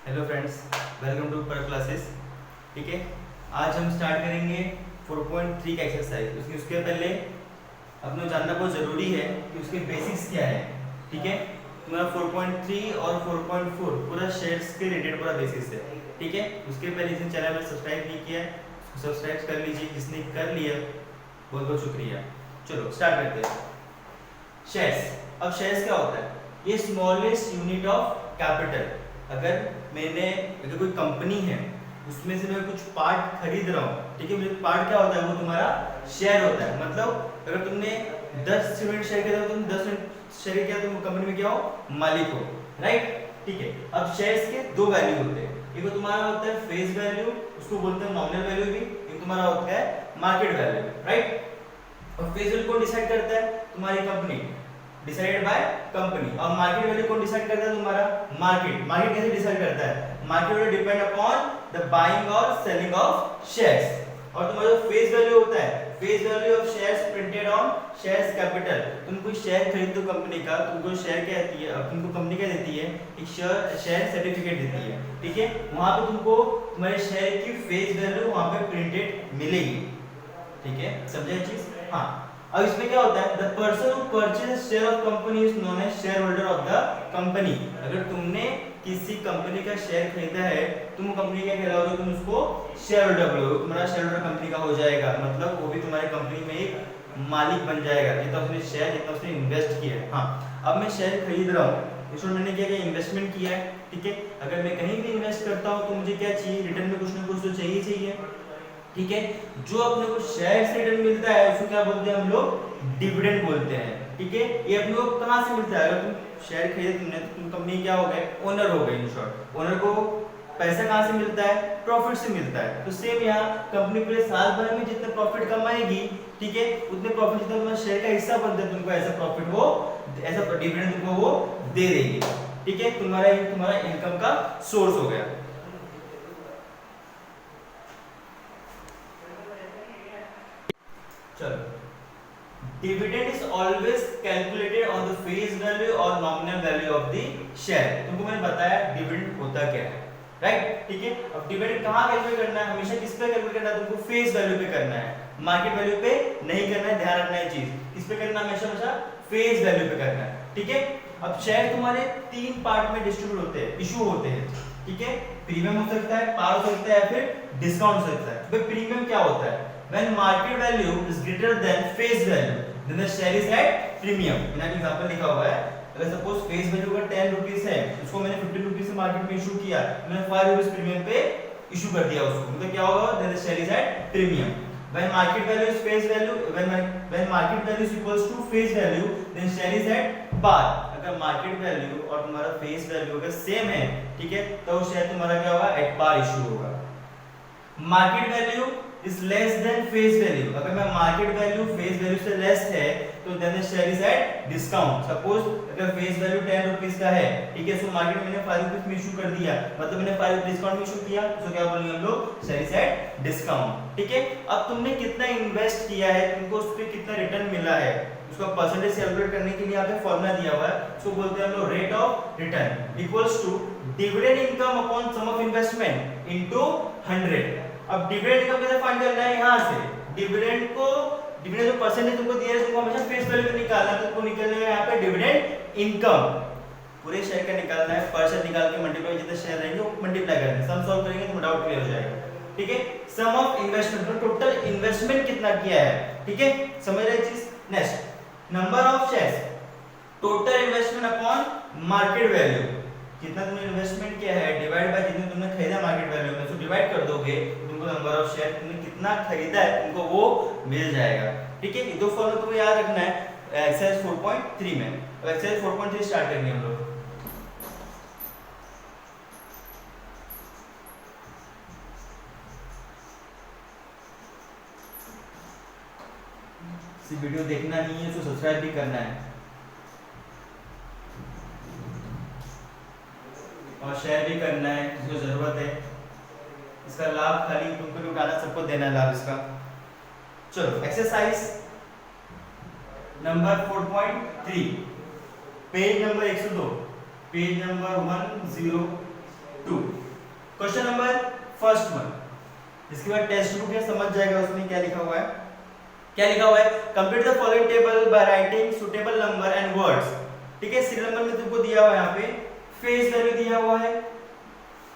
Hello friends, welcome to पर classes. ठीक है, आज हम स्टार्ट करेंगे 4.3 का एक्सरसाइज। उसके पहले अपने जानना बहुत ज़रूरी है कि उसके बेसिक्स क्या है। ठीक है, तुम्हारा 4.3 और 4.4 पूरा शेयर्स के रिलेटेड पूरा बेसिक्स है। ठीक है, उसके पहले जिस चैनल में सब्सक्राइब नहीं किया है सब्सक्राइब कर लीजिए, जिसने कर लिया बहुत बहुत शुक्रिया। चलो स्टार्ट करते हैं। शेयर्स। अब शेयर्स क्या होता है? ये स्मॉलेस्ट यूनिट ऑफ कैपिटल। अगर कोई कंपनी है, उसमें से मैं कुछ पार्ट खरीद रहा हूँ, ठीक है, मुझे पार्ट क्या होता है, वो तुम्हारा शेयर होता है। मतलब अगर तुमने 10 यूनिट शेयर किया, तुम 10 यूनिट शेयर किया, तुम कंपनी में क्या हो, मालिक हो, राइट। ठीक है, अब शेयर्स के दो वैल्यू होते हैं। एक तो तुम्हारा होता है फेस वैल्यू, उसको बोलते हैं नॉमिनल वैल्यू भी। एक तुम्हारा होता है मार्केट वैल्यू, राइट। और फेस वैल्यू कौन डिसाइड करता है? तुम्हारी कंपनी, डिसाइडेड बाय कंपनी। और मार्केट वैल्यू कौन डिसाइड करता है? तुम्हारा मार्केट। मार्केट कैसे डिसाइड करता है? Market value depend upon the buying और सेलिंग ऑफ शेयर्स। और तुम्हारा जो फेस वैल्यू होता है, face value of shares printed on shares capital. तुम कोई शेयर खरीदते हो कंपनी का, तुमको शेयर क्या देती है, तुमको कंपनी क्या देती है, एक शेयर सर्टिफिकेट देती है। ठीक है, वहां पे तुमको तुम्हारे शेयर की फेस वैल्यू वहां पे प्रिंटेड मिलेगी। ठीक है, समझे चीज? हाँ। अब इसमें क्या होता है, the person who purchase share of company is known as shareholder of the company. अगर तुमने किसी कंपनी का शेयर खरीदा है, तुम कंपनी क्या कहलाओगे? तुम उसको शेयर होल्डर बोलोगे। तुम्हारा शेयर होल्डर कंपनी का हो जाएगा, मतलब वो भी तुम्हारी कंपनी में एक मालिक बन जाएगा, जितना उसने शेयर, जितना उसने इन्वेस्ट किया है। हाँ, अब मैं शेयर खरीद रहा हूँ, इसमें मैंने क्या किया, इन्वेस्टमेंट किया है। ठीक है, अगर मैं कहीं भी इन्वेस्ट करता हूँ तो मुझे क्या चाहिए, रिटर्न में कुछ ना कुछ तो चाहिए। ठीक है, जो अपने को शेयर से रिटर्न मिलता है उसको क्या बोलते हैं हम लोग? डिविडेंड बोलते हैं। ठीक है, ये अपने को कहां से मिलता है? अगर तुम शेयर खरीदे तुमने, तो तुम कंपनी क्या हो गए, ओनर हो गए। इन शॉर्ट, ओनर को पैसा कहां से मिलता है? प्रॉफिट से मिलता है। तो सेम यहाँ कंपनी पूरे साल भर में जितने प्रॉफिट कमाएगी, ठीक है, उतने प्रॉफिट जितना तुम्हारा शेयर का हिस्सा बनता है, तुमको ऐसा प्रॉफिट वो, ऐसा डिविडेंड तुमको वो दे देगी। ठीक है, तुम्हारा इनकम का सोर्स हो गया। चलो, dividend is always calculated on the face value और nominal value of the share. तुमको मैंने बताया डिविडेंड होता क्या है, राइट। ठीक है, अब डिविडेंड कहां कैलकुलेट करना है? हमेशा किस पे कैलकुलेट करना है? तुमको फेस वैल्यू पे करना है, मार्केट वैल्यू पे नहीं करना है। ध्यान रखना है चीज, किस पे करना है? हमेशा फेस वैल्यू पे करना है। ठीक है, अब शेयर तुम्हारे तीन पार्ट में डिस्ट्रीब्यूट होते हैं, इशू होते हैं। ठीक है, प्रीमियम हो सकता है, पार हो सकता है, या फिर डिस्काउंट हो सकता है। भाई प्रीमियम क्या होता है? When market value is greater than face value, then the share is at premium. मैंने एग्जांपल लिखा हुआ है, अगर सपोज फेस वैल्यू का 10 रुपीस है, उसको मैंने 15 रुपीस से मार्केट में इशू किया, मैंने 5 रुपीस प्रीमियम पे इशू कर दिया उसको, मतलब क्या होगा? then the share is at premium. When market value is face value, when market value is equals to face value, then share is at par. अगर मार्केट वैल्यू और तुम्हारा फेस वैल्यू अगर सेम है, ठीक है, तो शेयर तुम्हारा क्या होगा? एट पार इशू होगा। Market value is less than face value, अगर मैं मार्केट वैल्यू फेस वैल्यू से लेस है तो then the share is at discount. Suppose अगर फेस वैल्यू 10 रुपीस का है, ठीक है, सो मार्केट में मैंने 5 रुपीस में इशू कर दिया, मतलब मैंने 5 रुपीस डिस्काउंट में इशू किया, तो क्या बोलेंगे हम लोग? Share is at discount. ठीक है, अब तुमने कितना इन्वेस्ट किया है, तुमको उस पे कितना रिटर्न मिला है, उसका परसेंटेज कैलकुलेट करने के लिए यहाँ पे फॉर्मूला दिया हुआ है, उसको बोलते हैं हम लोग rate of return equals to dividend income upon sum of investment into 100। अब डिविडेंड इनकम कैसे फाइंड करना है? यहाँ से डिविडेंड जो परसेंटेज तुमको दिया है, तुमको हमेशा फेस वैल्यू पे निकालना है। तुमको निकालना है यहाँ पे डिविडेंड इनकम, पूरे शेयर का निकालना है, पर शेयर निकाल के मल्टीप्लाई, जितने शेयर रहेंगे वो मल्टीप्लाई करना है। सम सॉल्व करेंगे तो डाउट क्लियर हो जाएगा। ठीक है, सम ऑफ इन्वेस्टमेंट, तो टोटल इन्वेस्टमेंट कितना किया है। ठीक है, समझ रहे चीज? Next, number of shares, total investment upon market value, जितना तुमने इन्वेस्टमेंट किया है डिवाइड बाय जितने तुमने खरीदा मार्केट वैल्यू में, तो डिवाइड कर दोगे, तुमको नंबर ऑफ शेयर तुमने कितना खरीदा है तुमको वो मिल जाएगा। ठीक है, ये दो फॉर्मूला तुमको याद रखना है एक्सरसाइज 4.3 में। अब एक्सरसाइज 4.3 स्टार्ट करेंगे हम लोग। इस वीडियो देखना नहीं है तो सब्सक्राइब भी करना है और शेयर भी करना है जिसको जरूरत है। इसका लाभ खाली तुमको नहीं उठाना, सबको देना है लाभ इसका। चलो exercise number 4.3, page number 102, page number 10 2। Question number first one, इसके बाद टेक्स्ट बुक है, समझ जाएगा उसमें क्या लिखा हुआ है। क्या लिखा हुआ है, complete the following table by writing suitable number and words. ठीक है, सीरियल नंबर में तुमको दिया हुआ है, यहाँ पे फेस वैल्यू दिया हुआ है।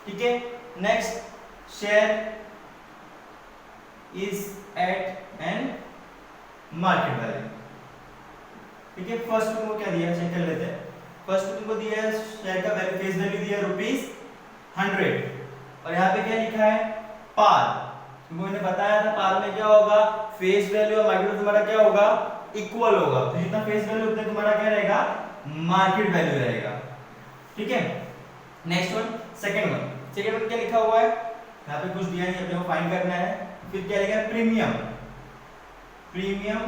ठीक है, next share is at an market value. ठीक है, फर्स्ट तुमको क्या दिया है चेक कर लेते हैं। फर्स्ट तुमको दिया है शेयर का वैल्यू, फेस वैल्यू दिया है ₹100 और यहाँ पे क्या लिखा है पार। तुमको मैंने बताया था पार में क्या होगा, फेस वैल्यू और मार्केट तुम्हारा क्या होगा, इक्वल होगा। तो जितना फेस वैल्यू उतना तुम्हारा क्या रहेगा, मार्केट वैल्यू रहेगा। ठीक है, next one, second one. Second one क्या लिखा हुआ है, यहाँ पे कुछ दिया नहीं, अपने को फाइंड करना है। फिर क्या लिखा है, प्रीमियम, प्रीमियम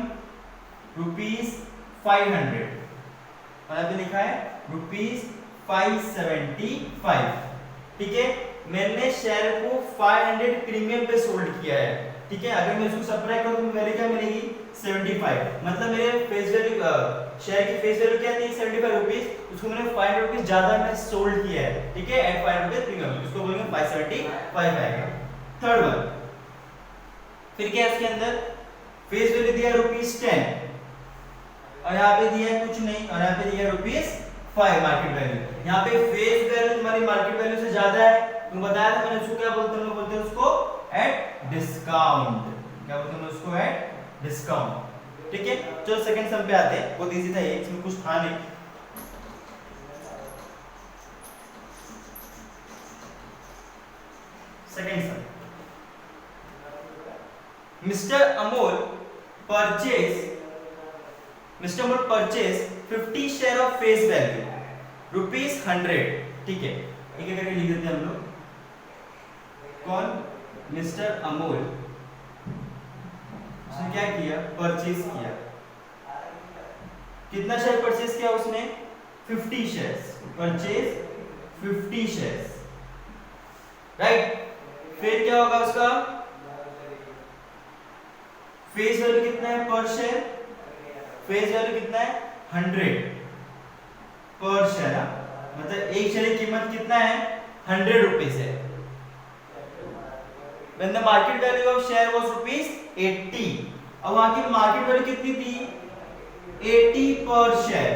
₹500 और यहाँ पे लिखा है ₹575। ठीक है, मैंने शेयर को 500 प्रीमियम पे सोल्ड किया है। ठीक है, अगर मैं इसको सब्ट्रैक्ट करूं तो वैल्यू क्या मिलेगी, 75। मतलब मेरे फेस वैल्यू शेयर की फेस वैल्यू क्या थी, ₹75, उसको मैंने ₹500 ज्यादा में सोल्ड किया है। ठीक है, एट ₹500 प्रीमियम, इसको बोलेंगे 575 आएगा। थर्ड वन, फिर क्या है इसके अंदर, फेस वैल्यू दिया ₹10 और यहाँ पे दिया है कुछ नहीं और यहाँ पे दिया ₹5 मार्केट वैल्यू। यहाँ पे फेस वैल्यू तुम्हारी मार्केट वैल्यू से ज्यादा है, तुम बताया था मैंने, उसको क्या बोलते हैं, लोग बोलते हैं उसको एट डिस्काउंट। क्या बोलते हैं उसको, एट डिस्काउंट। ठीक है, चलो सेकंड सम पे आते हैं, बहुत इजी था ये, इसमें कुछ था नहीं। Second some, mister Amol purchase 50 share of face value ₹100। ठीक है, एक एक करके लिख देते हैं हम लोग। कौन, मिस्टर अमोल, उसने क्या किया, परचेज किया। कितना शेयर परचेज किया उसने, 50 शेयर्स, परचेज 50 शेयर्स, राइट। फिर क्या होगा उसका फेस वैल्यू कितना है पर शेयर, फेस वैल्यू कितना है 100 पर शेयर, मतलब एक शेयर की कीमत कितना है, ₹100 है। When the market value of share was ₹80, अब वहां की मार्केट वैल्यू कितनी थी, 80 पर शेयर।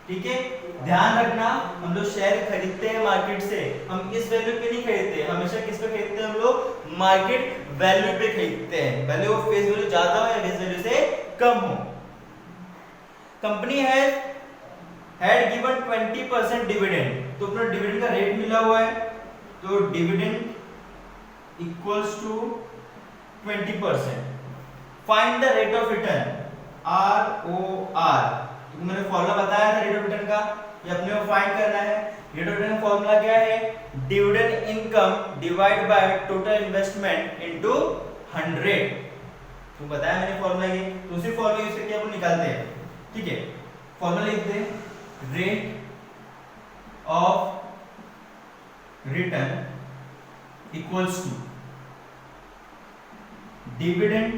ठीक है, ध्यान रखना, हम लोग शेयर खरीदते हैं मार्केट से, हम इस वैल्यू पे नहीं खरीदते, हमेशा किस पे खरीदते हैं हम लोग, मार्केट वैल्यू पे खरीदते हैं, वैल्यू ऑफ फेस वैल्यू ज्यादा हो या फेस वैल्यू से कम हो। कंपनी हैड गिवन 20% डिविडेंड, तो अपना डिविडेंड का रेट मिला हुआ है, तो dividend equals to 20%। Find the rate of return, ROR, तो मैंने फॉर्मूला बताया था रेट ऑफ रिटर्न का, ये अपने को फाइंड करना है। रेट ऑफ रिटर्न का फॉर्मूला क्या है, dividend income divide by total investment into 100। तो बताया मैंने फॉर्मूला ये, तो उसी फॉर्मूला यूज करके अपन निकालते हैं। ठीक है, फॉर्मूला लिखते हैं, rate of return equals to dividend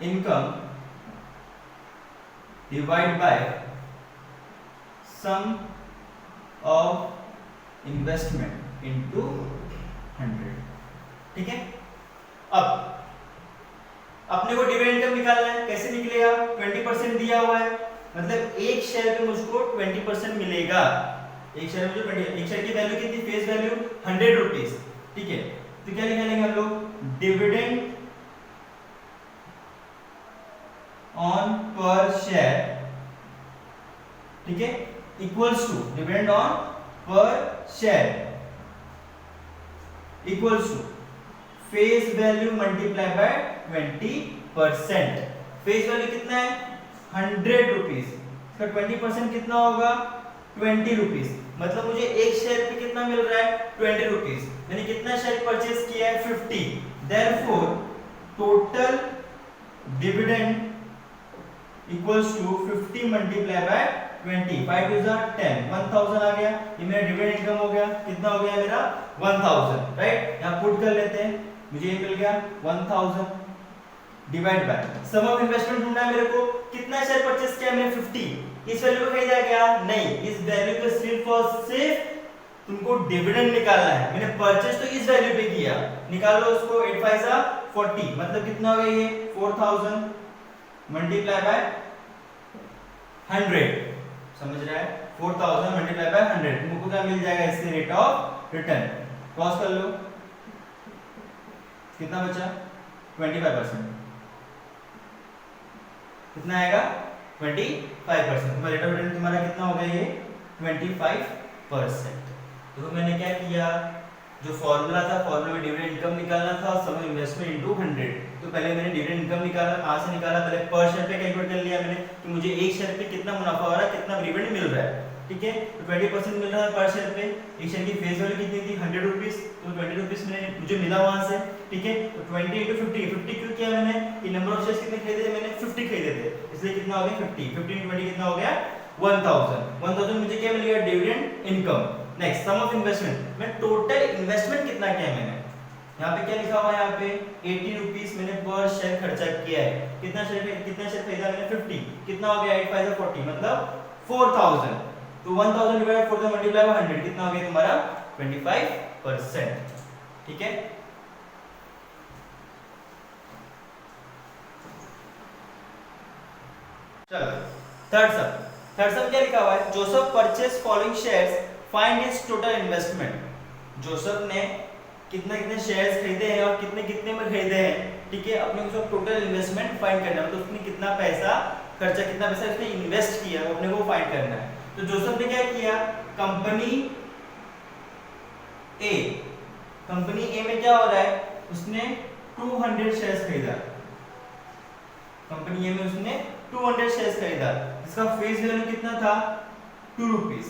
income divide by sum of investment into 100। ठीक है, अब अपने को डिविडेंड इनकम निकालना है, कैसे निकलेगा, 20% दिया हुआ है, मतलब एक शेयर पे मुझको 20% मिलेगा। एक शेयर में मुझे एक शेयर की वैल्यू कितनी, फेस वैल्यू ₹100। ठीक है, तो क्या निकालेंगे हम लोग, डिविडेंड ऑन पर शेयर, ठीक है, equals to dividend on per share equals to face value multiply by 20%। Face value कितना है, ₹100, इसका 20% कितना होगा, ₹20। मतलब मुझे एक शेयर पे कितना मिल रहा है, ₹20। मैंने कितना शेयर परचेज किया है, 50। Therefore total dividend equals to 50 multiply by 20, 5 two 10, 1000 आ गया। ये मेरा डिविडेंड इनकम हो गया, कितना हो गया मेरा, 1000, राइट। यहाँ पुट कर लेते हैं, मुझे ये मिल गया 1000 divide by sum of investment ढूंढना है मेरे को, कितना शेयर परचेस किया मैंने, 50। इस वैल्यू को खरीदा क्या, नहीं, इस वैल्यू पे सिर्फ और सिर्फ तुमको डिविडेंड निकालना है। मैंने परचेज तो इस वैल्यू पे किया, निकाल लो उसको। 8 5 जा 40, मतलब कितना हो गया ये 4000 मल्टीप्लाई बाय 100, समझ रहा है? 4000 मल्टीप्लाई बाय 100 तुमको क्या मिल जाएगा इससे रेट ऑफ रिटर्न। क्रॉस कर लो, कितना बचा 25%, कितना आएगा 25%। तुम्हारा रेट ऑफ रिटर्न तुम्हारा कितना हो गया ये 25%। तो मैंने क्या किया, जो फॉर्मूला था, फॉर्मूला में डिविडेंड इनकम निकालना था, सम इन्वेस्टमेंट इनटू 100। तो पहले मैंने डिविडेंड इनकम निकाला, कहां से निकाला, पहले पर शेयर पे कैलकुलेट कर लिया मैंने कि मुझे एक शेयर पे कितना मुनाफा हो रहा है, कितना डिविडेंड मिल रहा है, ठीक है। तो 20% मिल रहा है पर शेयर पे। एक शेयर की फेस वैल्यू कितनी थी 100 रुपीस, तो 20 रुपीस मैंने मुझे मिला वहां से, ठीक है। तो 20 * 50, 50 क्यों किया मैंने कि नंबर ऑफ शेयर्स कितने खरीदे थे मैंने 50 खरीदे थे, इसलिए कितना हो गया 50, 50 * 20 कितना हो गया 1000 मुझे क्या मिल गया dividend income. Next sum of investment, मैं टोटल इन्वेस्टमेंट कितना किया मैंने, यहाँ पे क्या लिखा हुआ है, यहाँ पे 80 रुपीस मैंने पर शेयर खर्चा किया है। कितना शेयर खरीदा मैंने 50, कितना हो गया 8 5 40, मतलब 4000। तो 1000 डिवाइड 4000 मल्टीप्लाई बाय 100 कितना हो गया तुम्हारा 25%, ठीक है। चलो थर्ड सम क्या लिखा हुआ है, Joseph purchase following shares, find his total investment. Joseph ने कितने कितने शेयर्स खरीदे हैं और कितने कितने में खरीदे हैं, ठीक है। अपने को टोटल इन्वेस्टमेंट फाइंड करना है, तो उसने कितना पैसा खर्चा, कितना पैसा उसने इन्वेस्ट किया, वो अपने को फाइंड करना है। तो जोसेफ ने क्या किया, कंपनी ए में क्या हो रहा है, उसने 200 शेयर्स खरीदा। कंपनी ए में उसने 200 शेयर्स खरीदा, जिसका फेस वैल्यू कितना था 2 रुपीस,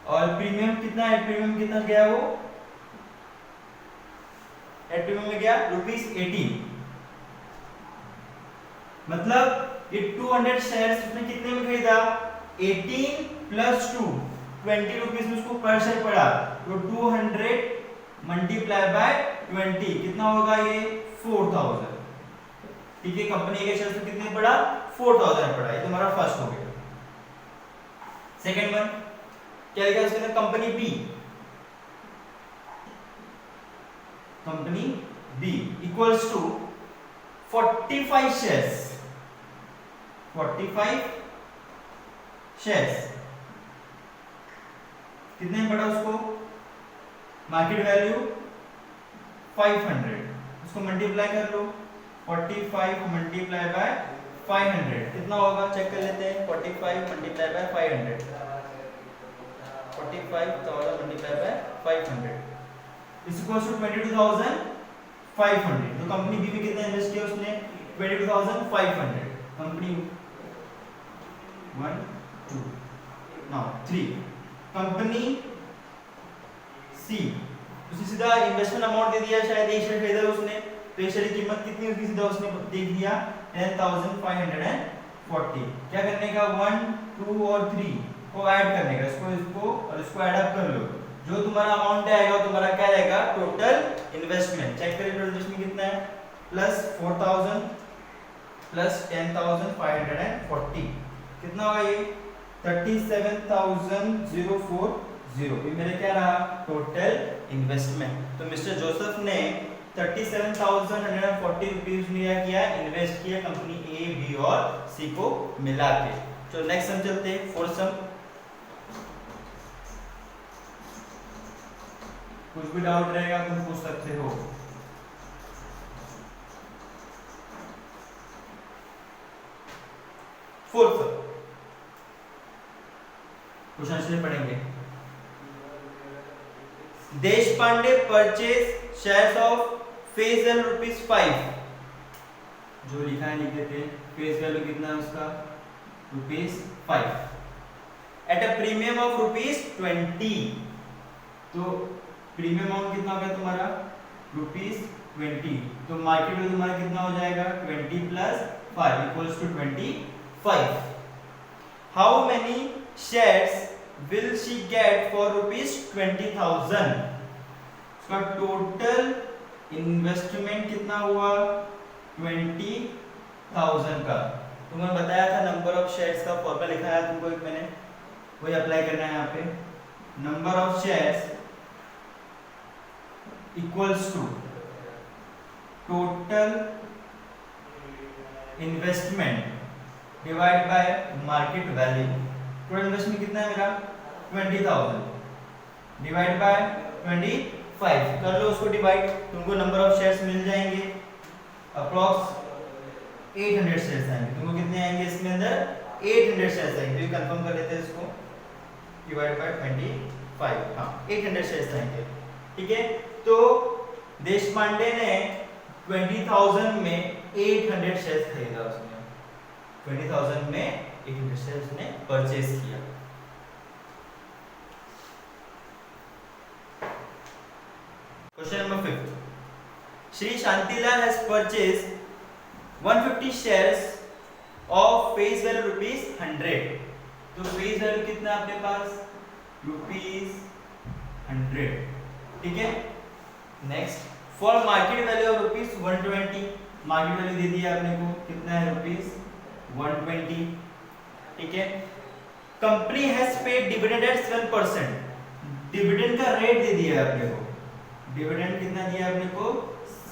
और प्रीमियम कितना है, प्रीमियम कितना गया, वो प्रीमियम में गया ₹18। मतलब ये 200 शेयर्स उसने कितने में खरीदा, 18 + 2 20 रुपीस में उसको पर शेयर पड़ा। तो 200 मल्टीप्लाई बाय 20 कितना होगा ये 4000, ठीक है। कंपनी के शेयर्स में कितने पड़ा 4000 पड़ा, ये तुम्हारा फर्स्ट हो गया। सेकंड वन क्या लिखा है उसके अंदर, company B equals to 45 shares, 45 shares कितने पड़ा उसको, मार्केट वैल्यू 500, उसको मल्टीप्लाई कर लो, 45 मल्टीप्लाई बाय 500 कितना होगा, चेक कर लेते हैं। 45 multiply by 500, 45,000 multiply by 500 is equal to 22,500। तो कंपनी बी में कितना इन्वेस्ट किया उसने 22,500। कंपनी 1 2 नाउ 3 कंपनी सी, उसने सीधा इन्वेस्टमेंट अमाउंट दे दिया, शायद एक शेयर खरीदा उसने, तो एक शेयर की कीमत कितनी होगी सीधा उसने देख दिया 10,540। क्या करने का 1 2 और 3 को ऐड करने का, इसको और इसको ऐड अप कर लो, जो तुम्हारा अमाउंट आएगा तुम्हारा क्या रहेगा टोटल इन्वेस्टमेंट। चेक करिए टोटल इन्वेस्टमेंट कितना है, प्लस 4000 प्लस 10,540 कितना होगा ये 37,040। ये मेरे क्या रहा टोटल इन्वेस्टमेंट। तो मिस्टर जोसेफ ने 37,140 रुपीज में किया इन्वेस्ट किया कंपनी ए बी और सी को मिला के। तो नेक्स्ट सम चलते हैं, फोर्थ सम। कुछ भी डाउट रहेगा तुम पूछ सकते हो। फोर्थ क्वेश्चन से पढ़ेंगे। Deshpande purchase shares of face value ₹5, जो लिखा है लिख देते हैं। फेस वैल्यू कितना है उसका ₹5 एट अ प्रीमियम ऑफ ₹20। तो प्रीमियम अमाउंट कितना हो गया तुम्हारा ₹20। तो मार्केट वैल्यू तुम्हारा कितना हो जाएगा 20 + 5 equals to 25। How many shares will she get for ₹20,000? उसका टोटल इन्वेस्टमेंट कितना हुआ 20,000 का। तो मैं बताया था नंबर ऑफ शेयर्स का फॉर्मूला लिखाया तुमको एक मैंने, वही अप्लाई करना है यहाँ पे। Number of shares equals to total investment divide by market value. Total investment कितना है मेरा 20,000 डिवाइड बाय 25। कर लो उसको डिवाइड, तुमको नंबर ऑफ शेयर्स मिल जाएंगे अप्रॉक्स 800 शेयर्स आएंगे। तुमको कितने आएंगे इसके अंदर 800 शेयर्स आएंगे। तो कंफर्म कर लेते हैं इसको, डिवाइड बाय 25, हाँ 800 शेयर्स आएंगे। ठीक है, तो देशपांडे ने 20,000 में 800 शेयर्स खरीदा, उसने 20,000 में 800 शेयर्स ने परचेज किया। Question number 5, Shri Shantilal has purchase 150 shares of face value ₹100। तो फेस वैल्यू कितना है आपके पास ₹100। ठीक है, next for market value of ₹120। Market value दे दिया आपने को, कितना है ₹120। ठीक है, company has paid dividend at 7%। Dividend का रेट दे दिया है आपने को, डिविडेंड कितना दिया आपने को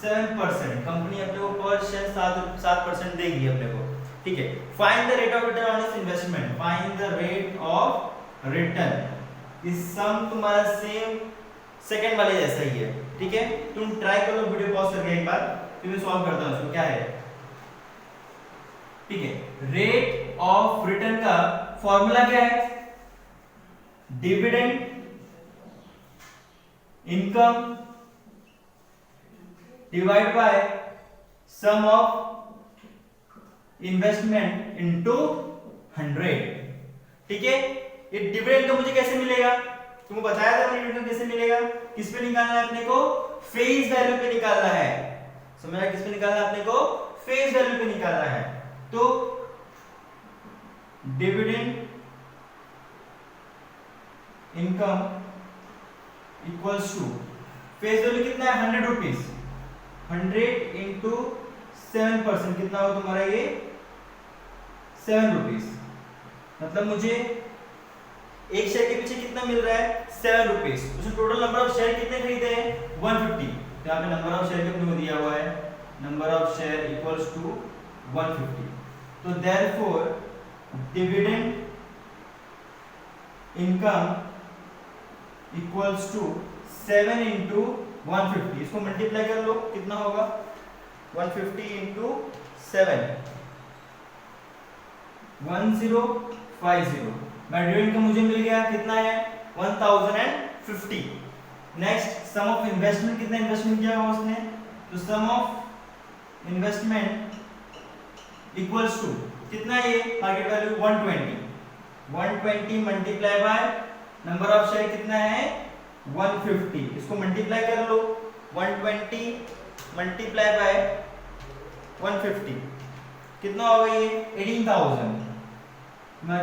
7%। कंपनी अपने को पर शेयर 7% देगी अपने को। ठीक है, find the rate of return on this investment. Find the rate of return. इस सम तुम्हारा सेम सेकंड वाले जैसा ही है। ठीक है, तुम ट्राई करो, वीडियो पॉज करके एक बार, फिर मैं सॉल्व करता हूं उसको क्या है। ठीक है, रेट ऑफ रिटर्न का फॉर्मूला क्या है, dividend income divide by sum of investment into 100। ठीक है, ये डिविडेंड का मुझे कैसे मिलेगा, तुमको बताया था मैंने, डिविडेंड कैसे मिलेगा, किस पे निकालना है अपने को, फेस वैल्यू पे निकालना है। समझा, किस पे निकालना है अपने को, फेस वैल्यू पे निकालना है। तो dividend income equals to face value कितना है ₹100। 100 इंटू 7% कितना होगा तुम्हारा ये ₹7। मतलब मुझे एक शेयर के पीछे कितना मिल रहा है ₹7। उसमें टोटल नंबर ऑफ शेयर कितने खरीदे हैं 150। तो यहाँ पे नंबर ऑफ शेयर कितने को दिया हुआ है, number of share equals to 150। तो therefore dividend income equals to 7 into 150। इसको मल्टीप्लाई कर लो, कितना होगा 150 इंटू 7, 1050। डिविडेंड का मुझे मिल गया कितना है 1050। नेक्स्ट सम ऑफ इन्वेस्टमेंट, कितना इन्वेस्टमेंट किया हुआ उसने, तो सम ऑफ इन्वेस्टमेंट इक्वल्स टू कितना है ये market value 120 multiply by number of share कितना है 150। इसको मल्टीप्लाई कर लो, 120 मल्टीप्लाई बाय 150 कितना होगा ये 18,000।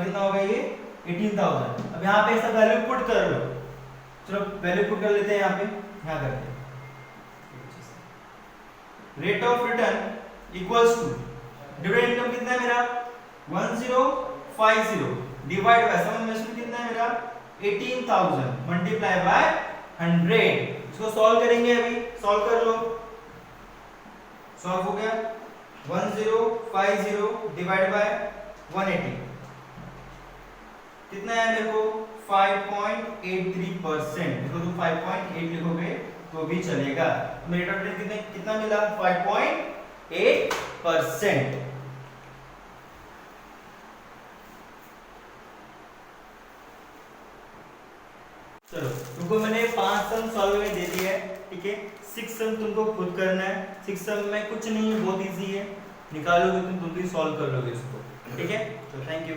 कितना होगा ये 18,000। अब यहाँ पे ऐसा वैल्यू पुट कर लो, चलो वैल्यू पुट कर लेते हैं यहाँ पे, यहाँ करते हैं rate of return equals to dividend income कितना है मेरा 1050 डिवाइड बाय सम इन्वेस्टमेंट कितना है मेरा 18,000 मल्टीप्लाई बाय 100। इसको सॉल्व करेंगे, अभी सॉल्व कर लो, सॉल्व हो गया 1050 डिवाइड बाय 180 कितना है देखो 5.83%। इसको तुम 5.8 लिखोगे तो भी चलेगा। रेट ऑफ रिटर्न कितना मिला 5.8%। चलो तुमको मैंने 5 सम सॉल्व में दे दिया है। ठीक है, 6 सम तुमको खुद करना है। 6 सम में कुछ नहीं है, बहुत इजी है, निकालोगे तुम भी सॉल्व कर लोगे इसको। ठीक है, तो थैंक यू।